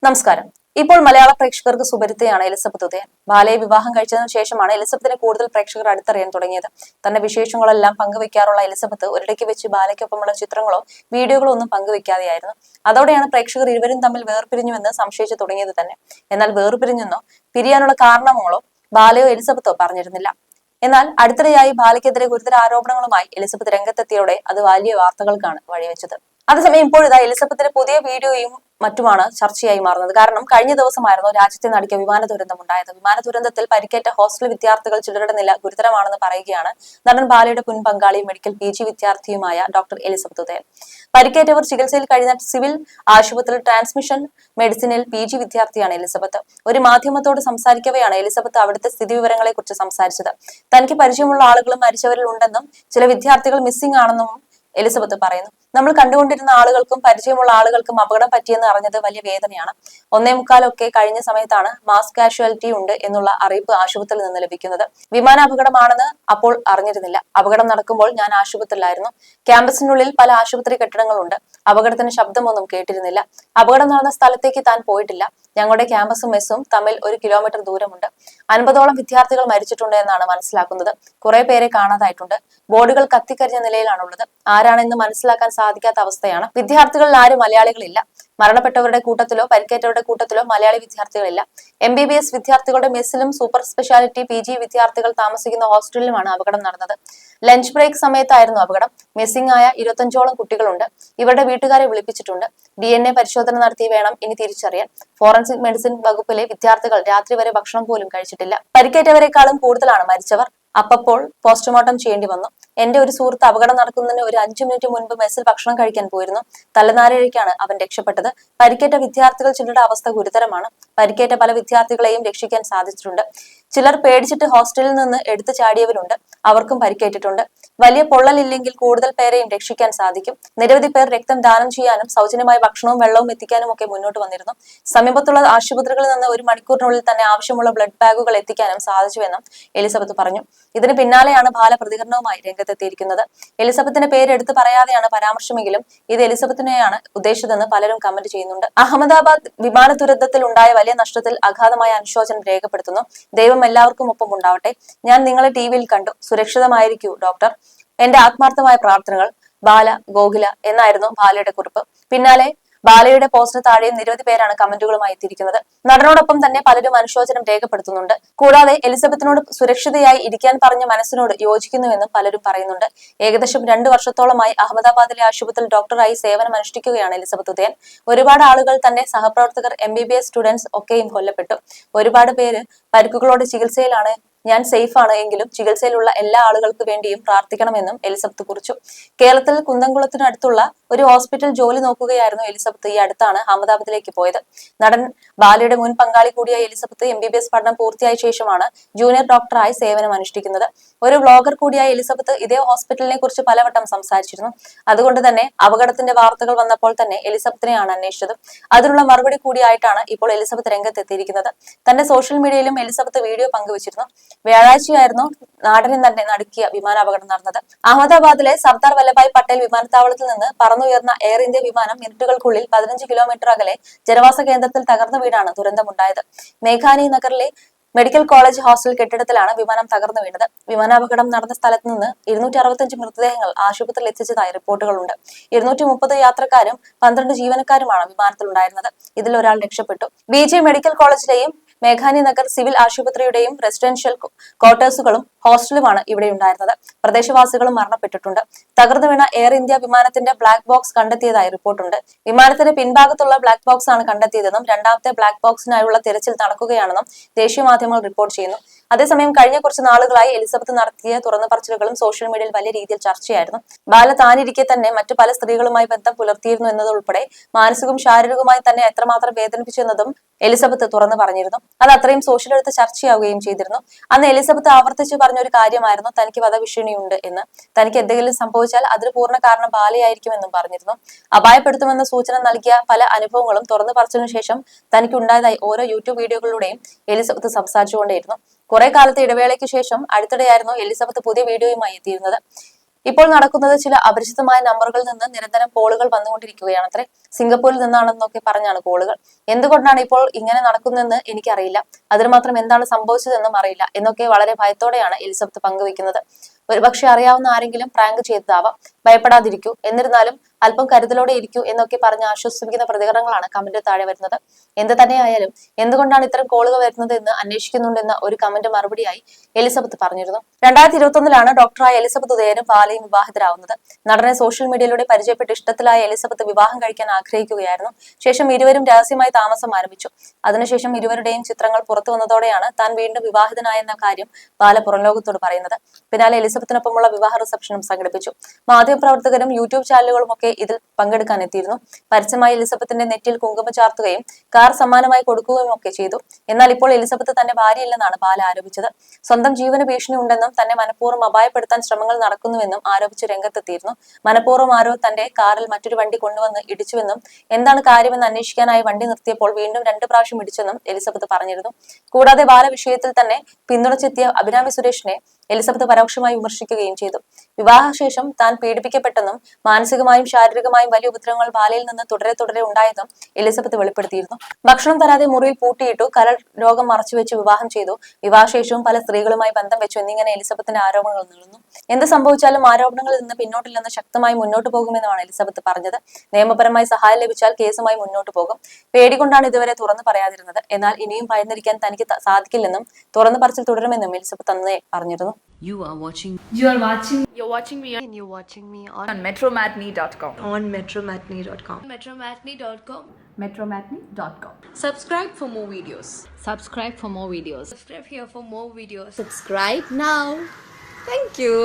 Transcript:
നമസ്കാരം. ഇപ്പോൾ മലയാള പ്രേക്ഷകർക്ക് സുപരിചിതയാണ് എലിസബത്ത് ഉദയൻ. ബാലയെ വിവാഹം കഴിച്ചതിനു ശേഷമാണ് എലിസബത്തിനെ കൂടുതൽ പ്രേക്ഷകർ അടുത്തറിയാൻ തുടങ്ങിയത്. തന്റെ വിശേഷങ്ങളെല്ലാം പങ്കുവെക്കാറുള്ള എലിസബത്ത് ഒരിടയ്ക്ക് വെച്ച് ബാലയ്ക്കൊപ്പമുള്ള ചിത്രങ്ങളോ വീഡിയോകളോ ഒന്നും പങ്കുവെക്കാതെയായിരുന്നു. അതോടെയാണ് പ്രേക്ഷകർ ഇരുവരും തമ്മിൽ വേർപിരിഞ്ഞുവെന്ന് സംശയിച്ചു തുടങ്ങിയത് തന്നെ. എന്നാൽ വേർപിരിഞ്ഞെന്നോ പിരിയാനുള്ള കാരണങ്ങളോ ബാലയോ എലിസബത്തോ പറഞ്ഞിരുന്നില്ല. എന്നാൽ അടുത്തിടെയായി ബാലയ്ക്കെതിരെ ഗുരുതര ആരോപണങ്ങളുമായി എലിസബത്ത് രംഗത്തെത്തിയോടെ അത് വലിയ വാർത്തകൾക്കാണ് വഴിവെച്ചത്. അതേസമയം ഇപ്പോഴിതാ എലിസബത്തിന്റെ പുതിയ വീഡിയോയും മറ്റുമാണ് ചർച്ചയായി മാറുന്നത്. കാരണം കഴിഞ്ഞ ദിവസമായിരുന്നു രാജ്യത്തെ നടുക്കിയ വിമാന ദുരന്തം ഉണ്ടായത്. വിമാന ദുരന്തത്തിൽ പരിക്കേറ്റ ഹോസ്റ്റൽ വിദ്യാർത്ഥികൾ ചിലരുടെ നില ഗുരുതരമാണെന്ന് പറയുകയാണ് നടൻ ബാലയുടെ മുൻ പങ്കാളിയും മെഡിക്കൽ PG വിദ്യാർത്ഥിയുമായ ഡോക്ടർ എലിസബത്ത് ഉദയൻ. പരിക്കേറ്റവർ ചികിത്സയിൽ കഴിഞ്ഞ സിവിൽ ആശുപത്രിയിൽ ട്രാൻസ്മിഷൻ മെഡിസിനിൽ PG വിദ്യാർത്ഥിയാണ് എലിസബത്ത്. ഒരു മാധ്യമത്തോട് സംസാരിക്കവെയാണ് എലിസബത്ത് അവിടുത്തെ സ്ഥിതിവിവരങ്ങളെ കുറിച്ച് സംസാരിച്ചത്. തനിക്ക് പരിചയമുള്ള ആളുകളും മരിച്ചവരിൽ ഉണ്ടെന്നും ചില വിദ്യാർത്ഥികൾ മിസ്സിംഗ് ആണെന്നും എലിസബത്ത് പറയുന്നു. നമ്മൾ കണ്ടുകൊണ്ടിരുന്ന ആളുകൾക്കും പരിചയമുള്ള ആളുകൾക്കും അപകടം പറ്റിയെന്ന് അറിഞ്ഞത് വലിയ വേദനയാണ്. 1:45 കഴിഞ്ഞ സമയത്താണ് മാസ് കാഷ്വാലിറ്റി ഉണ്ട് എന്നുള്ള അറിയിപ്പ് ആശുപത്രിയിൽ നിന്ന് ലഭിക്കുന്നത്. വിമാനാപകടമാണെന്ന് അപ്പോൾ അറിഞ്ഞിരുന്നില്ല. അപകടം നടക്കുമ്പോൾ ഞാൻ ആശുപത്രിയിലായിരുന്നു. ക്യാമ്പസിനുള്ളിൽ പല ആശുപത്രി കെട്ടിടങ്ങളുണ്ട്. അപകടത്തിന് ശബ്ദമൊന്നും കേട്ടിരുന്നില്ല. അപകടം നടന്ന സ്ഥലത്തേക്ക് താൻ പോയിട്ടില്ല. ഞങ്ങളുടെ ക്യാമ്പസും മെസ്സും തമ്മിൽ 1 കിലോമീറ്റർ ദൂരമുണ്ട്. 50ഓളം വിദ്യാർത്ഥികൾ മരിച്ചിട്ടുണ്ട് എന്നാണ് മനസ്സിലാക്കുന്നത്. കുറെ പേരെ കാണാതായിട്ടുണ്ട്. ബോഡികൾ കത്തിക്കരിഞ്ഞ നിലയിലാണുള്ളത്. ആരാണെന്ന് മനസ്സിലാക്കാൻ സാധിക്കാത്ത അവസ്ഥയാണ്. വിദ്യാർത്ഥികളിൽ ആരും മലയാളികളില്ല. മരണപ്പെട്ടവരുടെ കൂട്ടത്തിലോ പരിക്കേറ്റവരുടെ കൂട്ടത്തിലോ മലയാളി വിദ്യാർത്ഥികളില്ല. MBBS വിദ്യാർത്ഥികളുടെ മെസ്സിലും സൂപ്പർ സ്പെഷ്യാലിറ്റി PG വിദ്യാർത്ഥികൾ താമസിക്കുന്ന ഹോസ്റ്റലിലുമാണ് അപകടം നടന്നത്. ലഞ്ച് ബ്രേക്ക് സമയത്തായിരുന്നു അപകടം. മിസ്സിംഗ് ആയ 25ഓളം കുട്ടികളുണ്ട്. ഇവരുടെ വീട്ടുകാരെ വിളിപ്പിച്ചിട്ടുണ്ട്. DNA പരിശോധന നടത്തി വേണം ഇനി തിരിച്ചറിയാൻ. ഫോറൻസിക് മെഡിസിൻ വകുപ്പിലെ വിദ്യാർത്ഥികൾ രാത്രി വരെ ഭക്ഷണം പോലും കഴിച്ചിട്ടില്ല. പരിക്കേറ്റവരെക്കാളും കൂടുതലാണ് മരിച്ചവർ. അപ്പോൾ പോസ്റ്റ്മോർട്ടം ചെയ്യേണ്ടി വന്നു. എന്റെ ഒരു സുഹൃത്ത് അപകടം നടക്കുന്നതിന് ഒരു 5 മിനിറ്റ് മുൻപ് മെസ്സിൽ ഭക്ഷണം കഴിക്കാൻ പോയിരുന്നു. തലനാരിഴയ്ക്കാണ് അവൻ രക്ഷപ്പെട്ടത്. പരിക്കേറ്റ വിദ്യാർത്ഥികൾ ചിലരുടെ അവസ്ഥ ഗുരുതരമാണ്. പരിക്കേറ്റ പല വിദ്യാർത്ഥികളെയും രക്ഷിക്കാൻ സാധിച്ചിട്ടുണ്ട്. ചിലർ പേടിച്ചിട്ട് ഹോസ്റ്റലിൽ നിന്ന് എടുത്തു ചാടിയവരുണ്ട്. അവർക്കും പരിക്കേറ്റിട്ടുണ്ട്. വലിയ പൊള്ളലില്ലെങ്കിൽ കൂടുതൽ പേരെയും രക്ഷിക്കാൻ സാധിക്കും. നിരവധി പേർ രക്തം ദാനം ചെയ്യാനും സൗജന്യമായി ഭക്ഷണവും വെള്ളവും എത്തിക്കാനും ഒക്കെ മുന്നോട്ട് വന്നിരുന്നു. സമീപത്തുള്ള ആശുപത്രികളിൽ നിന്ന് 1 മണിക്കൂറിനുള്ളിൽ തന്നെ ആവശ്യമുള്ള ബ്ലഡ് ബാഗുകൾ എത്തിക്കാനും സാധിച്ചുവെന്നും എലിസബത്ത് പറഞ്ഞു. ഇതിന് പിന്നാലെയാണ് ബാല പ്രതികരണവുമായി രംഗത്തെത്തിയിരിക്കുന്നത്. എലിസബത്തിന്റെ പേര് എടുത്തു പറയാതെയാണ് പരാമർശമെങ്കിലും ഇത് എലിസബത്തിനെയാണ് ഉദ്ദേശിച്ചതെന്ന് പലരും കമന്റ് ചെയ്യുന്നുണ്ട്. അഹമ്മദാബാദ് വിമാന ദുരന്തത്തിൽ ഉണ്ടായ വലിയ നഷ്ടത്തിൽ അഗാധമായ അനുശോചനം രേഖപ്പെടുത്തുന്നു. ദൈവം എല്ലാവർക്കും ഒപ്പം ഉണ്ടാവട്ടെ. ഞാൻ നിങ്ങളെ TVയിൽ കണ്ടു. സുരക്ഷിതമായിരിക്കൂ ഡോക്ടർ. എന്റെ ആത്മാർത്ഥമായ പ്രാർത്ഥനകൾ. ബാല, ഗോകുല എന്നായിരുന്നു ബാലയുടെ കുറിപ്പ്. പിന്നാലെ ബാലയുടെ പോസ്റ്റിന് താഴെയും നിരവധി പേരാണ് കമന്റുകളുമായി എത്തിയിരിക്കുന്നത്. നടനോടൊപ്പം തന്നെ പലരും അനുശോചനം രേഖപ്പെടുത്തുന്നുണ്ട്. കൂടാതെ എലിസബത്തിനോട് സുരക്ഷിതയായി ഇരിക്കാൻ പറഞ്ഞ മനസ്സിനോട് യോജിക്കുന്നുവെന്നും പലരും പറയുന്നുണ്ട്. ഏകദേശം 2 വർഷത്തോളമായി അഹമ്മദാബാദിലെ ആശുപത്രിയിൽ ഡോക്ടറായി സേവനം അനുഷ്ഠിക്കുകയാണ് എലിസബത്ത് ഉദയൻ. ഒരുപാട് ആളുകൾ തന്നെ സഹപ്രവർത്തകർ MBBS സ്റ്റുഡൻസ് ഒക്കെയും കൊല്ലപ്പെട്ടു. ഒരുപാട് പേര് പരിക്കുകളോട് ചികിത്സയിലാണ്. ഞാൻ സേഫ് ആണ് എങ്കിലും ചികിത്സയിലുള്ള എല്ലാ ആളുകൾക്ക് വേണ്ടിയും പ്രാർത്ഥിക്കണമെന്നും എലിസബത്ത് കുറിച്ചു. കേരളത്തിൽ കുന്നംകുളത്തിനടുത്തുള്ള ഒരു ഹോസ്പിറ്റൽ ജോലി നോക്കുകയായിരുന്നു എലിസബത്ത്. ഈ അടുത്താണ് അഹമ്മദാബാദിലേക്ക് പോയത്. നടൻ ബാലയുടെ മുൻ പങ്കാളി കൂടിയായ എലിസബത്ത് MBBS പഠനം പൂർത്തിയായ ശേഷമാണ് ജൂനിയർ ഡോക്ടറായി സേവനം അനുഷ്ഠിക്കുന്നത്. ഒരു വ്ലോഗർ കൂടിയായ എലിസബത്ത് ഇതേ ഹോസ്പിറ്റലിനെ കുറിച്ച് പലവട്ടം സംസാരിച്ചിരുന്നു. അതുകൊണ്ട് തന്നെ അപകടത്തിന്റെ വാർത്തകൾ വന്നപ്പോൾ തന്നെ എലിസബത്തിനെയാണ് അന്വേഷിച്ചത്. അതിനുള്ള മറുപടി കൂടിയായിട്ടാണ് ഇപ്പോൾ എലിസബത്ത് രംഗത്തെത്തിയിരിക്കുന്നത്. തന്റെ സോഷ്യൽ മീഡിയയിലും എലിസബത്ത് വീഡിയോ പങ്കുവച്ചിരുന്നു. വ്യാഴാഴ്ചയായിരുന്നു നാടിനെ തന്നെ നടുക്കിയ വിമാനാപകടം നടന്നത്. അഹമ്മദാബാദിലെ സർദാർ വല്ലഭായ് പട്ടേൽ വിമാനത്താവളത്തിൽ നിന്ന് പറന്നുയർന്ന എയർ ഇന്ത്യ വിമാനം മിനിറ്റുകൾക്കുള്ളിൽ 15 കിലോമീറ്റർ അകലെ ജനവാസ കേന്ദ്രത്തിൽ തകർന്നു വീണാണ് ദുരന്തമുണ്ടായത്. മേഘാനി നഗറിലെ മെഡിക്കൽ കോളേജ് ഹോസ്റ്റൽ കെട്ടിടത്തിലാണ് വിമാനം തകർന്നു വീണത്. വിമാനാപകടം നടന്ന സ്ഥലത്ത് നിന്ന് 265 മൃതദേഹങ്ങൾ ആശുപത്രിയിൽ എത്തിച്ചതായി റിപ്പോർട്ടുകളുണ്ട്. 230 യാത്രക്കാരും 12 ജീവനക്കാരുമാണ് വിമാനത്തിലുണ്ടായിരുന്നത്. ഇതിൽ ഒരാൾ രക്ഷപ്പെട്ടു. BJ മെഡിക്കൽ കോളേജിലെയും മേഘാനി നഗർ സിവിൽ ആശുപത്രിയുടെയും റെസിഡൻഷ്യൽ ക്വാർട്ടേഴ്സുകളും ഹോസ്റ്റലുമാണ് ഇവിടെ ഉണ്ടായിരുന്നത്. പ്രദേശവാസികളും മരണപ്പെട്ടിട്ടുണ്ട്. തകർന്നു വീണ എയർ ഇന്ത്യ വിമാനത്തിന്റെ ബ്ലാക്ക് ബോക്സ് കണ്ടെത്തിയതായി റിപ്പോർട്ടുണ്ട്. വിമാനത്തിന്റെ പിൻഭാഗത്തുള്ള ബ്ലാക്ക് ബോക്സ് ആണ് കണ്ടെത്തിയതെന്നും രണ്ടാമത്തെ ബ്ലാക്ക് ബോക്സിനായുള്ള തിരച്ചിൽ നടക്കുകയാണെന്നും ദേശീയ മാധ്യമങ്ങൾ റിപ്പോർട്ട് ചെയ്യുന്നു. അതേസമയം കഴിഞ്ഞ കുറച്ച് നാളുകളായി എലിസബത്ത് നടത്തിയ തുറന്നു പറച്ചിലുകളും സോഷ്യൽ മീഡിയയിൽ വലിയ രീതിയിൽ ചർച്ചയായിരുന്നു. ബാല താനിരിക്കെ തന്നെ മറ്റു പല സ്ത്രീകളുമായി ബന്ധം പുലർത്തിയിരുന്നു എന്നതുൾപ്പെടെ മാനസികവും ശാരീരികവുമായി തന്നെ എത്രമാത്രം വേദനിപ്പിച്ചു എന്നതും എലിസബത്ത് തുറന്നു പറഞ്ഞിരുന്നു. അത് അത്രയും സോഷ്യൽ എടുത്ത് ചർച്ചയാവുകയും ചെയ്തിരുന്നു. അന്ന് എലിസബത്ത് ആവർത്തിച്ച് പറഞ്ഞ ഒരു കാര്യമായിരുന്നു തനിക്ക് വധഭീഷണിയുണ്ട് എന്ന്. തനിക്ക് എന്തെങ്കിലും സംഭവിച്ചാൽ അതിന് പൂർണ്ണ കാരണം ബാലയായിരിക്കുമെന്നും പറഞ്ഞിരുന്നു. അപായപ്പെടുത്തുമെന്ന സൂചന നൽകിയ പല അനുഭവങ്ങളും തുറന്നു പറച്ചതിനു ശേഷം തനിക്ക് ഉണ്ടായതായി ഓരോ യൂട്യൂബ് വീഡിയോകളിലൂടെയും എലിസബത്ത് സംസാരിച്ചുകൊണ്ടേയിരുന്നു. കുറെ കാലത്തെ ഇടവേളയ്ക്ക് ശേഷം അടുത്തിടെയായിരുന്നു എലിസബത്ത് പുതിയ വീഡിയോയുമായി എത്തിയിരുന്നത്. ഇപ്പോൾ നടക്കുന്നത് ചില അപരിചിതമായ നമ്പറുകളിൽ നിന്ന് നിരന്തരം കോളുകൾ വന്നുകൊണ്ടിരിക്കുകയാണത്രേ. സിംഗപ്പൂരിൽ നിന്നാണെന്നൊക്കെ പറഞ്ഞാണ് കോളുകൾ. എന്തുകൊണ്ടാണ് ഇപ്പോൾ ഇങ്ങനെ നടക്കുന്നതെന്ന് എനിക്കറിയില്ല. അതിന് മാത്രം എന്താണ് സംഭവിച്ചതെന്നും അറിയില്ല എന്നൊക്കെ വളരെ ഭയത്തോടെയാണ് എലിസബത്ത് പങ്കുവെക്കുന്നത്. ഒരുപക്ഷെ അറിയാവുന്ന ആരെങ്കിലും പ്രാങ്ക് ചെയ്തതാവാം. ഭയപ്പെടാതിരിക്കൂ, എന്നിരുന്നാലും അല്പം കരുതലോടെ ഇരിക്കൂ എന്നൊക്കെ പറഞ്ഞ് ആശ്വസിപ്പിക്കുന്ന പ്രതികരണങ്ങളാണ് കമന്റ് താഴെ വരുന്നത്. എന്ത് തന്നെയായാലും എന്തുകൊണ്ടാണ് ഇത്തരം കോളുകൾ വരുന്നത് എന്ന് അന്വേഷിക്കുന്നുണ്ടെന്ന ഒരു കമന്റ് മറുപടിയായി എലിസബത്ത് പറഞ്ഞിരുന്നു. 2021 ഡോക്ടറായ എലിസബത്ത് ഉദയനും ബാലയും വിവാഹിതരാവുന്നത്. നടനെ സോഷ്യൽ മീഡിയയിലൂടെ പരിചയപ്പെട്ട് ഇഷ്ടത്തിലായ എലിസബത്ത് വിവാഹം കഴിക്കാൻ ആഗ്രഹിക്കുകയായിരുന്നു. ശേഷം ഇരുവരും രഹസ്യമായി താമസം ആരംഭിച്ചു. അതിനുശേഷം ഇരുവരുടെയും ചിത്രങ്ങൾ പുറത്തു വന്നതോടെയാണ് താൻ വീണ്ടും വിവാഹിതനായെന്ന കാര്യം ബാല പുറംലോകത്തോട് പറയുന്നത്. പിന്നാലെ എലിസബത്തിനൊപ്പമുള്ള വിവാഹ റിസപ്ഷനും സംഘടിപ്പിച്ചു. മാധ്യമപ്രവർത്തകരും യൂട്യൂബ് ചാനലുകളും ഒക്കെ ഇതിൽ പങ്കെടുക്കാൻ എത്തിയിരുന്നു. പരസ്യമായി എലിസബത്തിന്റെ നെറ്റിയിൽ കുങ്കുമം ചാർത്തുകയും കാർ സമ്മാനമായി കൊടുക്കുകയും ഒക്കെ ചെയ്തു. എന്നാൽ ഇപ്പോൾ എലിസബത്ത് തന്റെ ഭാര്യയില്ലെന്നാണ് ബാല ആരോപിച്ചത്. സ്വന്തം ജീവന് ഭീഷണി ഉണ്ടെന്നും തന്നെ മനഃപൂർവ്വം അപായപ്പെടുത്താൻ ശ്രമങ്ങൾ നടക്കുന്നുവെന്നും ആരോപിച്ച് രംഗത്തെത്തിയിരുന്നു. മനഃപൂർവ്വം ആരോ തന്റെ കാറിൽ മറ്റൊരു വണ്ടി കൊണ്ടുവന്ന് ഇടിച്ചുവെന്നും എന്താണ് കാര്യമെന്ന് അന്വേഷിക്കാനായി വണ്ടി നിർത്തിയപ്പോൾ വീണ്ടും 2 പ്രാവശ്യം ഇടിച്ചെന്നും എലിസബത്ത് പറഞ്ഞിരുന്നു. കൂടാതെ ബാല വിഷയത്തിൽ തന്നെ പിന്തുണച്ചെത്തിയ അഭിരാമി സുരേഷിനെ എലിസബത്ത് പരോക്ഷമായി വിമർശിക്കുകയും ചെയ്തു. വിവാഹശേഷം താൻ പീഡിപ്പിക്കപ്പെട്ടെന്നും മാനസികമായും ശാരീരികമായും വലിയ ഉപദ്രവങ്ങൾ ബാലയിൽ നിന്ന് തുടരെ ഉണ്ടായതും എലിസബത്ത് വെളിപ്പെടുത്തിയിരുന്നു. ഭക്ഷണം തരാതെ മുറിയിൽ പൂട്ടിയിട്ടു, കരൾ രോഗം മറച്ചുവെച്ച് വിവാഹം ചെയ്തു, വിവാഹശേഷവും പല സ്ത്രീകളുമായി ബന്ധം വെച്ചു എന്നിങ്ങനെ എലിസബത്തിന്റെ ആരോപണങ്ങൾ നീളുന്നു. എന്ത് സംഭവിച്ചാലും ആരോപണങ്ങളിൽ നിന്ന് പിന്നോട്ടില്ലെന്ന് ശക്തമായി മുന്നോട്ട് പോകുമെന്നാണ് എലിസബത്ത് പറഞ്ഞത്. നിയമപരമായി സഹായം ലഭിച്ചാൽ കേസുമായി മുന്നോട്ട് പോകും. പേടികൊണ്ടാണ് ഇതുവരെ തുറന്നു പറയാതിരുന്നത്. എന്നാൽ ഇനിയും ഭയന്നിരിക്കാൻ തനിക്ക് സാധിക്കില്ലെന്നും തുറന്നു പറച്ചിൽ തുടരുമെന്നും എലിസബത്ത് അന്നേ പറഞ്ഞിരുന്നു. You're watching me on metromatney.com. on metromatney.com. metromatney.com. Subscribe for more videos. Subscribe for more videos. Subscribe here for more videos. Subscribe now. Thank you.